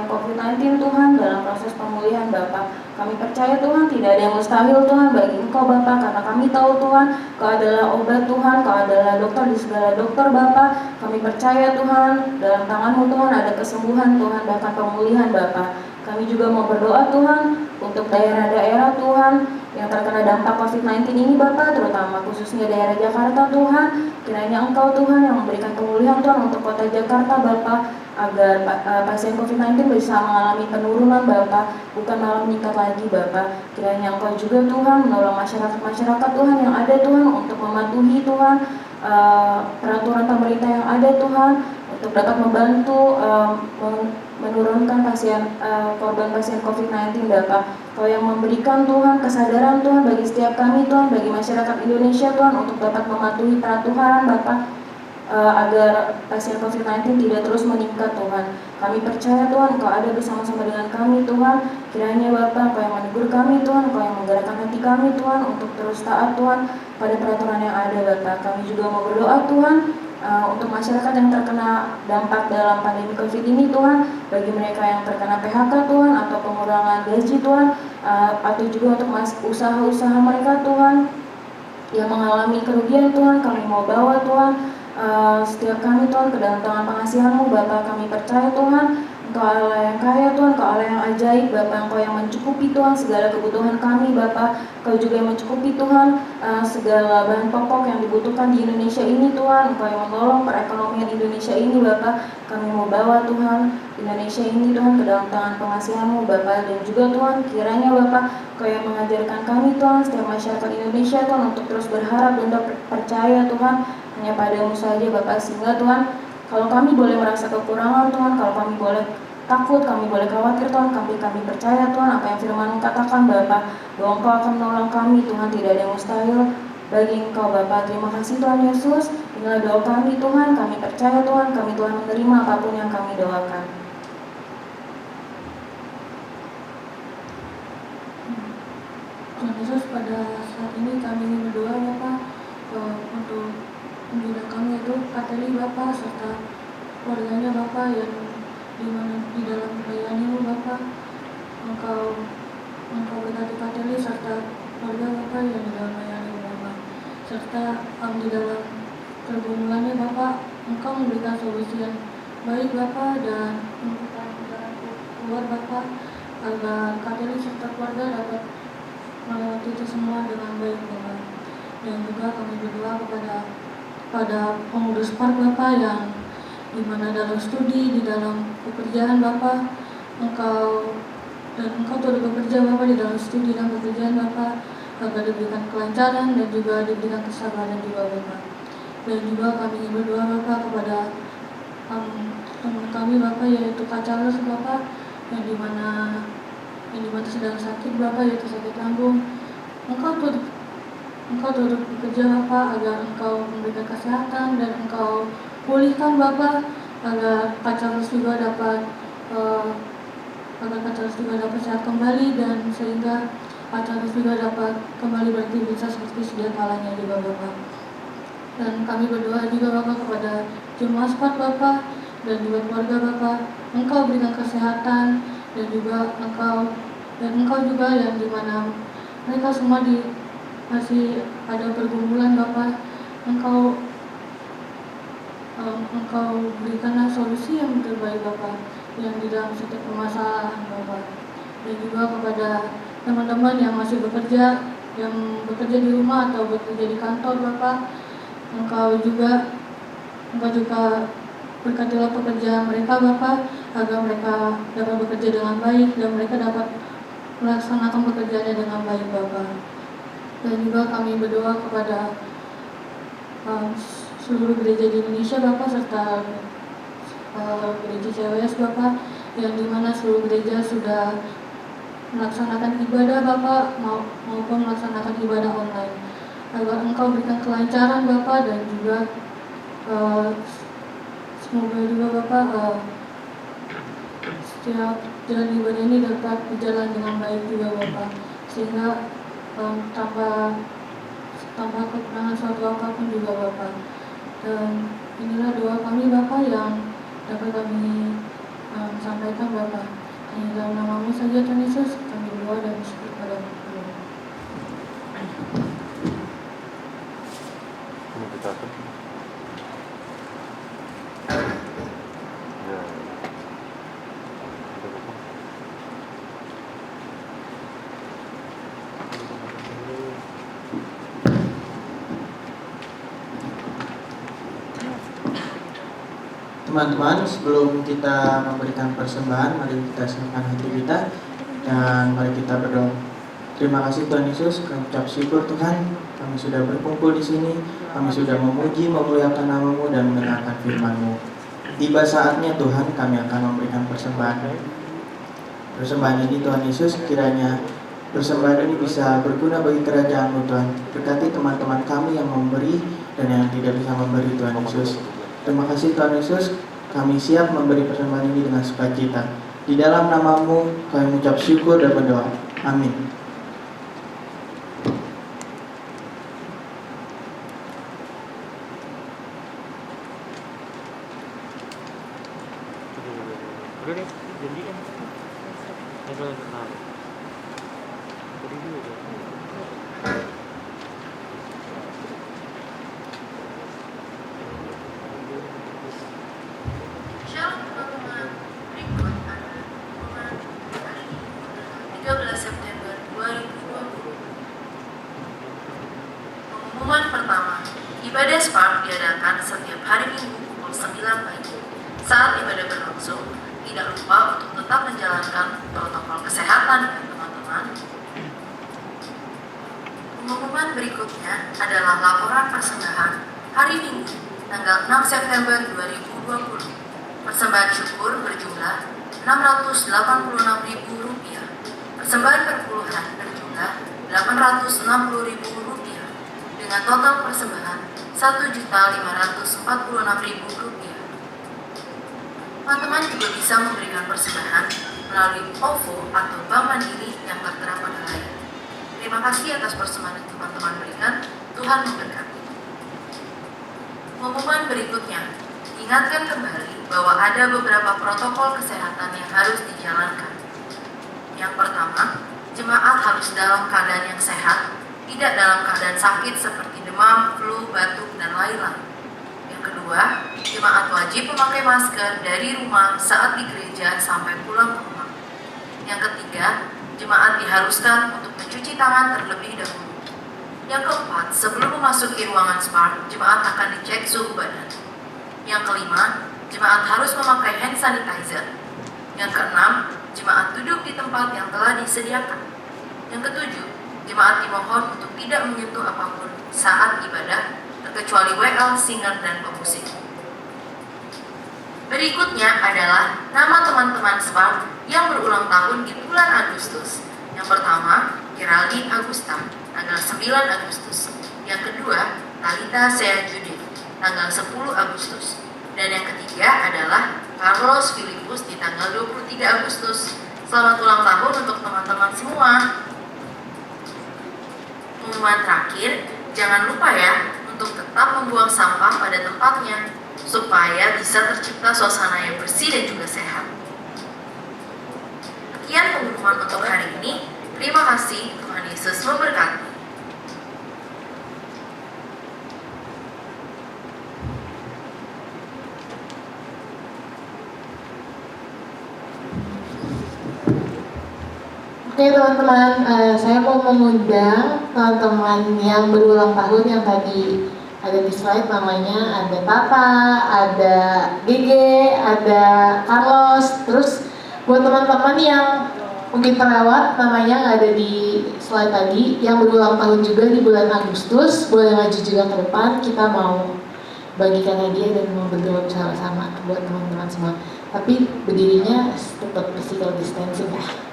[SPEAKER 6] COVID-19 Tuhan dalam proses pemulihan Bapak. Kami percaya Tuhan tidak ada yang mustahil Tuhan bagi Engkau Bapak, karena kami tahu Tuhan Kau adalah obat Tuhan, Kau adalah dokter di segala dokter Bapak. Kami percaya Tuhan dalam tangan-Mu Tuhan ada kesembuhan Tuhan, bahkan pemulihan Bapak. Kami juga mau berdoa Tuhan untuk daerah-daerah Tuhan yang terkena dampak COVID-19 ini Bapak, terutama khususnya daerah Jakarta Tuhan. Kiranya Engkau Tuhan yang memberikan pemulihan Tuhan untuk kota Jakarta Bapak, agar pasien COVID-19 bisa mengalami penurunan Bapak, bukan malah meningkat lagi Bapak. Kiranya Engkau juga Tuhan menolong masyarakat Tuhan yang ada Tuhan untuk mematuhi Tuhan peraturan pemerintah yang ada Tuhan, untuk dapat membantu menurunkan korban pasien COVID-19 Bapak. Kau yang memberikan Tuhan kesadaran Tuhan bagi setiap kami Tuhan, bagi masyarakat Indonesia Tuhan, untuk dapat mematuhi peraturan Bapak, agar pasien COVID-19 tidak terus meningkat Tuhan. Kami percaya Tuhan Kau ada bersama-sama dengan kami Tuhan. Kiranya Bapak Kau yang menegur kami Tuhan, Kau yang menggerakkan hati kami Tuhan untuk terus taat Tuhan pada peraturan yang ada Bapak. Kami juga mau berdoa Tuhan untuk masyarakat yang terkena dampak dalam pandemi COVID ini Tuhan, bagi mereka yang terkena PHK Tuhan atau pengurangan gaji Tuhan, atau juga untuk usaha-usaha mereka Tuhan yang mengalami kerugian Tuhan. Kami mau bawa Tuhan setiap kami Tuhan ke dalam tangan pengasihan-Mu Bapak. Kami percaya Tuhan Engkau Allah yang kaya Tuhan, Engkau Allah yang ajaib Bapa, Engkau yang mencukupi Tuhan segala kebutuhan kami Bapa. Engkau juga yang mencukupi Tuhan segala bahan pokok yang dibutuhkan di Indonesia ini Tuhan. Engkau yang menolong perekonomian Indonesia ini Bapa. Kami mau bawa Tuhan Indonesia ini Tuhan ke dalam tangan pengasihan-Mu Bapa. Dan juga Tuhan kiranya Bapa Engkau yang mengajarkan kami Tuhan, setiap masyarakat Indonesia Tuhan, untuk terus berharap dan percaya Tuhan hanya pada-Mu saja Bapa. Sehingga Tuhan, kalau kami boleh merasa kekurangan Tuhan, kalau kami boleh takut, kami boleh khawatir Tuhan, kami percaya Tuhan apa yang firman-Mu katakan Bapa, bahwa Engkau akan menolong kami Tuhan, tidak ada yang mustahil bagi Engkau Bapa. Terima kasih Tuhan Yesus, inilah doa kami Tuhan, kami percaya Tuhan, kami telah menerima apapun yang kami doakan.
[SPEAKER 2] Tuhan Yesus, pada saat ini kami ingin berdoa Bapa untuk pembina kami yaitu Kateli Bapa serta keluarganya Bapa yang di dalam melayani-Mu Bapa. Engkau berkati Kateli serta keluarga Bapa yang di dalam melayani-Mu Bapa, serta di dalam pergumulannya Bapa, Engkau memberikan solusi yang baik Bapa dan memberikan jalan keluar Bapa, agar Kateli serta keluarga dapat melewati itu semua dengan baik Bapa. Dan juga kami berdoa pada pengurus PAR Bapa yang dimana dalam studi, di dalam pekerjaan Bapa, Engkau turut bekerja Bapa di dalam studi dan pekerjaan Bapa, agar diberikan kelancaran dan juga diberikan kesabaran juga Bapa. Dan juga kami ingin berdoa Bapa kepada teman kami Bapa, yaitu Kak Charles Bapa, yang dimana sedang sakit Bapa, yaitu sakit lambung. Engkau turut bekerja Bapa, agar Engkau memberikan kesehatan dan Engkau pulihkan Bapa, agar Kak Charles juga dapat sehat kembali, dan sehingga Kak Charles juga dapat kembali beraktivitas seperti sedia kalanya juga Bapa. Dan kami berdoa juga Bapa kepada jemaat SPAT Bapa dan juga keluarga Bapa, Engkau berikan kesehatan dan Engkau juga yang dimana mereka semua masih ada pergumulan Bapa, Engkau berikanlah solusi yang terbaik Bapa, yang di dalam setiap permasalahan Bapa. Dan juga kepada teman-teman yang masih bekerja di rumah atau bekerja di kantor Bapa, Engkau juga berkatilah pekerjaan mereka Bapa, agar mereka dapat bekerja dengan baik dan mereka dapat melaksanakan pekerjaannya dengan baik Bapa. Dan juga kami berdoa kepada seluruh gereja di Indonesia Bapa, serta gereja CWS Bapa, yang dimana seluruh gereja sudah melaksanakan ibadah Bapa maupun melaksanakan ibadah online, agar Engkau berikan kelancaran Bapa, dan juga semoga juga Bapa setiap jalan ibadah ini dapat berjalan dengan baik juga Bapa, sehingga tanpa kekurangan suatu apapun juga Bapa. Dan inilah doa kami Bapa yang dapat kami sampaikan Bapa. Hanya dalam nama-Mu saja Tuhan Yesus kami berdoa dan bersyukur pada-Mu.
[SPEAKER 7] Teman-teman, sebelum kita memberikan persembahan, mari kita siapkan hati kita dan mari kita berdoa. Terima kasih Tuhan Yesus, kami ucap syukur Tuhan, kami sudah berkumpul di sini, kami sudah memuji, memuliakan nama-Mu dan mendengarkan firman-Mu. Tiba saatnya Tuhan, kami akan memberikan persembahan. Persembahan ini Tuhan Yesus, kiranya persembahan ini bisa berguna bagi kerajaan-Mu Tuhan. Berkati teman-teman kami yang memberi dan yang tidak bisa memberi Tuhan Yesus. Terima kasih Tuhan Yesus, kami siap memberi persembahan ini dengan sukacita. Di dalam nama-Mu kami mengucap syukur dan berdoa. Amin.
[SPEAKER 8] Shalom teman-teman, berikut Spark diadakan setiap hari Minggu pukul 9 pagi. Saat ibadah berlangsung, tidak lupa untuk tetap menjalankan protokol kesehatan ya teman-teman. Pengumuman berikutnya adalah laporan persembahan hari Minggu, tanggal 6 September 2020. Persembahan syukur berjumlah Rp686.000. Persembahan perpuluhan berjumlah Rp860.000 dengan total persembahan Rp1.546.000. Teman-teman juga bisa memberikan persembahan melalui OVO atau Bank Mandiri yang tertera pada layar. Terima kasih atas persembahan yang teman-teman berikan. Tuhan memberkati. Pengumuman berikutnya, ingatkan kembali bahwa ada beberapa protokol kesehatan yang harus dijalankan. Yang pertama, jemaat harus dalam keadaan yang sehat, tidak dalam keadaan sakit seperti demam, flu, batuk, dan lain-lain. Yang kedua, jemaat wajib memakai masker dari rumah saat di gereja sampai pulang ke rumah. Yang ketiga, jemaat diharuskan untuk mencuci tangan terlebih dahulu. Yang keempat, sebelum memasuki ruangan Spark, jemaat akan dicek suhu badan. Yang kelima, jemaat harus memakai hand sanitizer. Yang keenam, jemaat duduk di tempat yang telah disediakan. Yang ketujuh, jemaat dimohon untuk tidak menyentuh apapun saat ibadah, terkecuali WL, singer, dan pemusik. Berikutnya adalah nama teman-teman Spark yang berulang tahun di bulan Agustus. Yang pertama, Geraldine Agusta, tanggal 9 Agustus. Yang kedua, Talita Sea Judith, tanggal 10 Agustus. Dan yang ketiga adalah Carlos Filipus di tanggal 23 Agustus. Selamat ulang tahun untuk teman-teman semua. Pengumuman terakhir, jangan lupa ya untuk tetap membuang sampah pada tempatnya supaya bisa tercipta suasana yang bersih dan juga sehat. Sekian pengumuman untuk hari ini. Terima kasih, Tuhan Yesus memberkati.
[SPEAKER 1] Oke teman-teman, saya mau mengundang teman-teman yang berulang tahun yang tadi ada di slide namanya. Ada Tata, ada Gege, ada Carlos. Terus buat teman-teman yang mungkin terlewat namanya nggak ada di slide tadi, yang berulang tahun juga di bulan Agustus, boleh maju juga ke depan. Kita mau bagikan hadiah dan mau berdoa bersama-sama buat teman-teman semua. Tapi berdirinya tetap physical distancing ya.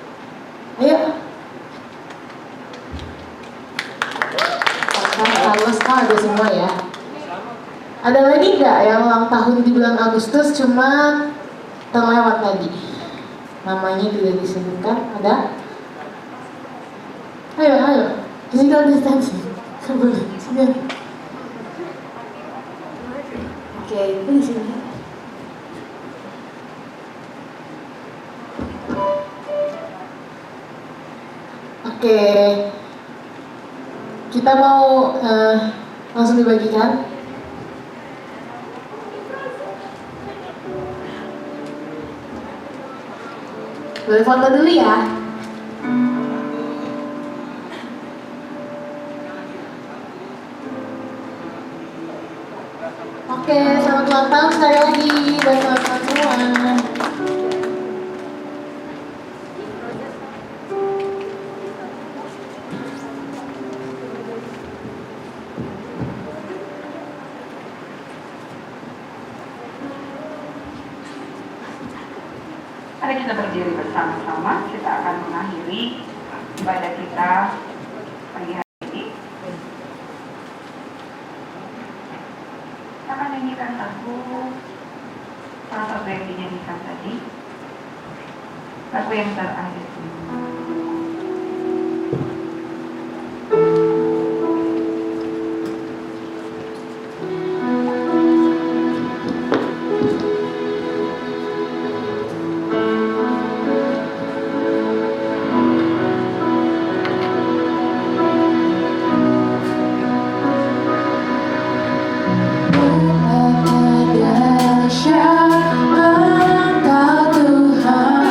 [SPEAKER 1] Ayo. Carlos ada semua ya. Ada lagi nggak yang ulang tahun di bulan Agustus cuma terlewat tadi? Namanya tidak disebutkan. Ada? Ayo. Physical distancing. Boleh. Sini. Oke, itu di sini. Oke, kita mau langsung dibagikan. Boleh foto dulu ya. Oke, selamat ulang tahun sekali lagi buat teman-teman semua.
[SPEAKER 4] Mari kita berdiri bersama-sama, kita akan mengakhiri ibadah kita pagi hari ini. Kita akan nyanyikan lagu, salah satu yang dinyanyikan tadi, lagu yang terakhir.
[SPEAKER 1] Engkau Tuhan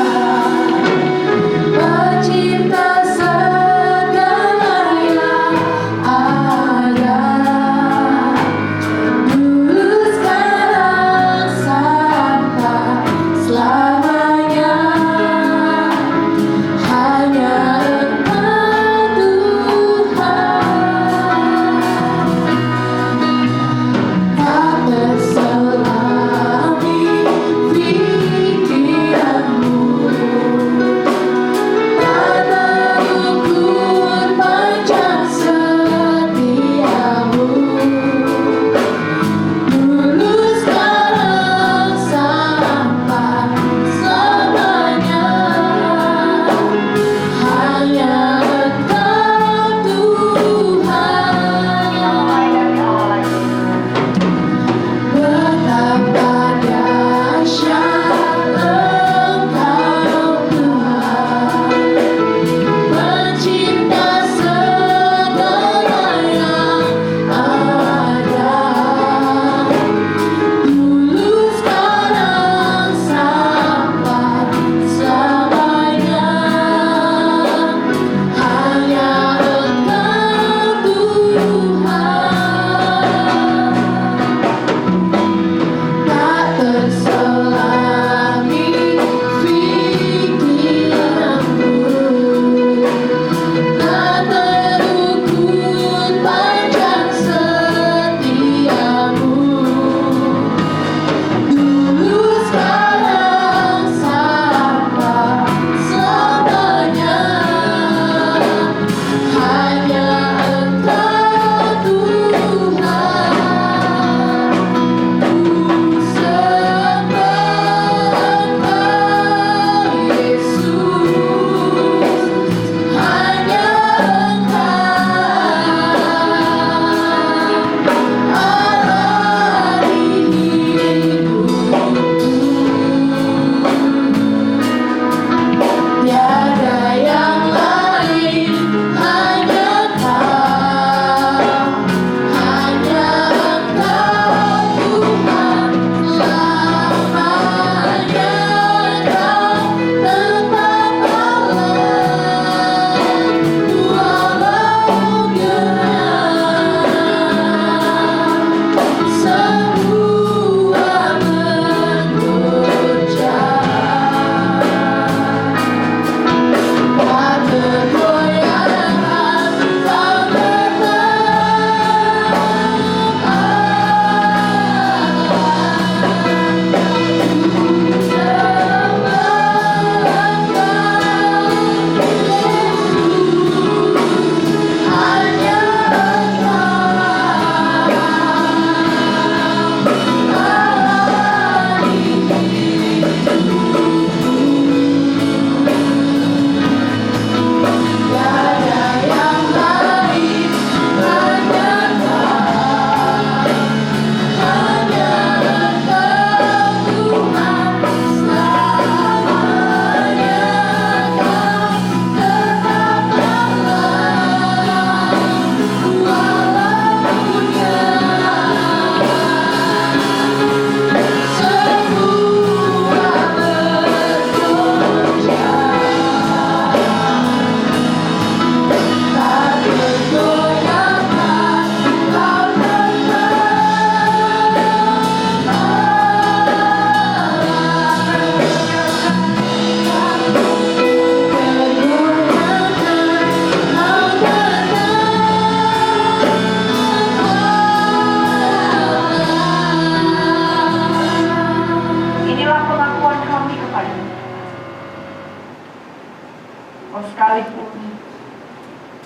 [SPEAKER 4] Walau sekalipun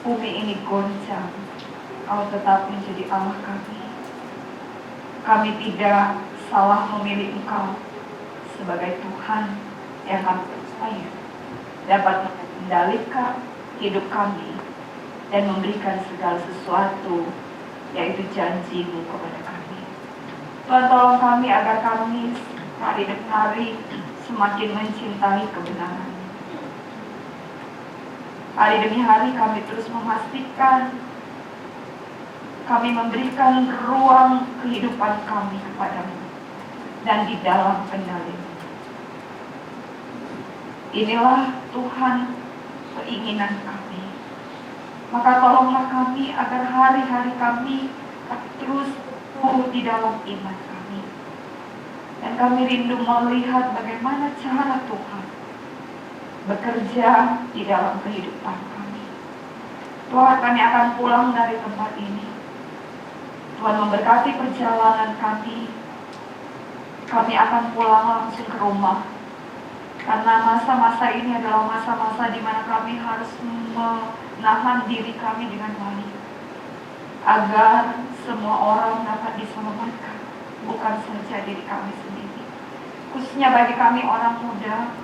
[SPEAKER 4] bumi ini goncang, Kau tetap menjadi Allah kami. Kami tidak salah memilih Engkau sebagai Tuhan yang kami percaya dapat mengendalikan hidup kami dan memberikan segala sesuatu, yaitu janji-Mu kepada kami. Tuhan, tolong kami agar kami hari demi hari semakin mencintai kebenaran. Hari demi hari kami terus memastikan kami memberikan ruang kehidupan kami kepadamu dan di dalam kendali-Mu. Inilah Tuhan keinginan kami. Maka tolonglah kami agar hari-hari kami terus tumbuh di dalam iman kami. Dan kami rindu melihat bagaimana cara Tuhan bekerja di dalam kehidupan kami. Tuhan, kami akan pulang dari tempat ini. Tuhan memberkati perjalanan kami. Kami akan pulang langsung ke rumah. Karena masa-masa ini adalah masa-masa di mana kami harus menahan diri kami dengan baik. Agar semua orang dapat diselamatkan. Bukan saja diri kami sendiri. Khususnya bagi kami orang muda,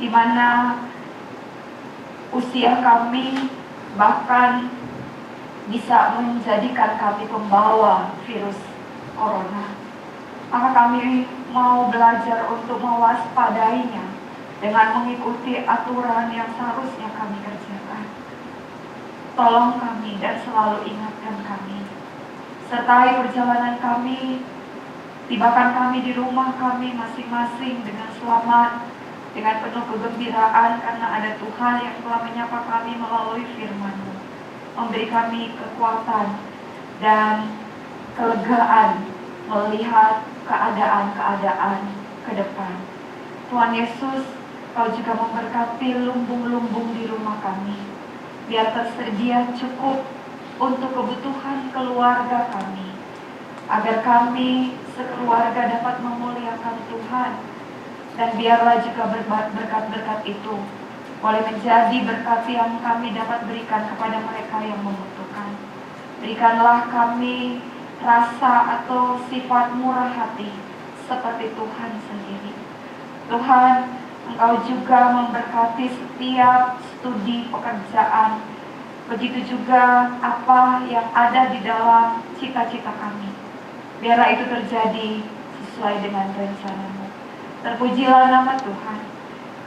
[SPEAKER 4] di mana usia kami bahkan bisa menjadikan kami pembawa virus corona. Maka kami mau belajar untuk mewaspadainya dengan mengikuti aturan yang seharusnya kami kerjakan. Tolong kami dan selalu ingatkan kami. Sertai perjalanan kami, tibakan kami di rumah kami masing-masing dengan selamat, dengan penuh kegembiraan karena ada Tuhan yang telah menyapa kami melalui firman-Mu, memberi kami kekuatan dan kelegaan melihat keadaan-keadaan ke depan. Tuhan Yesus, Kau juga memberkati lumbung-lumbung di rumah kami, biar tersedia cukup untuk kebutuhan keluarga kami, agar kami sekeluarga dapat memuliakan Tuhan. Dan biarlah juga berkat-berkat itu boleh menjadi berkat yang kami dapat berikan kepada mereka yang membutuhkan. Berikanlah kami rasa atau sifat murah hati seperti Tuhan sendiri. Tuhan, Engkau juga memberkati setiap studi pekerjaan. Begitu juga apa yang ada di dalam cita-cita kami. Biarlah itu terjadi sesuai dengan rencana-Mu. Terpujilah nama Tuhan.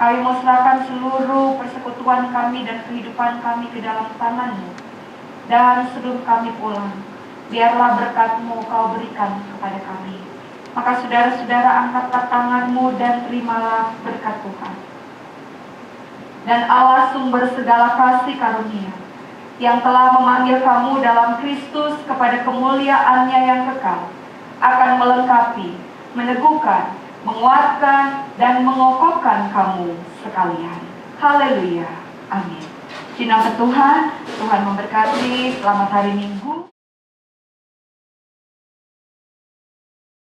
[SPEAKER 4] Kami mau serahkan seluruh persekutuan kami dan kehidupan kami ke dalam tangan-Mu. Dan sebelum kami pulang, biarlah berkat-Mu Kau berikan kepada kami. Maka saudara-saudara, angkatlah tangan-Mu dan terimalah berkat Tuhan. Dan Allah sumber segala kasih karunia, yang telah memanggil kamu dalam Kristus kepada kemuliaan-Nya yang kekal, akan melengkapi, meneguhkan, menguatkan, dan mengokohkan kamu sekalian. Haleluya. Amin. Di nama Tuhan, Tuhan memberkati. Selamat hari Minggu.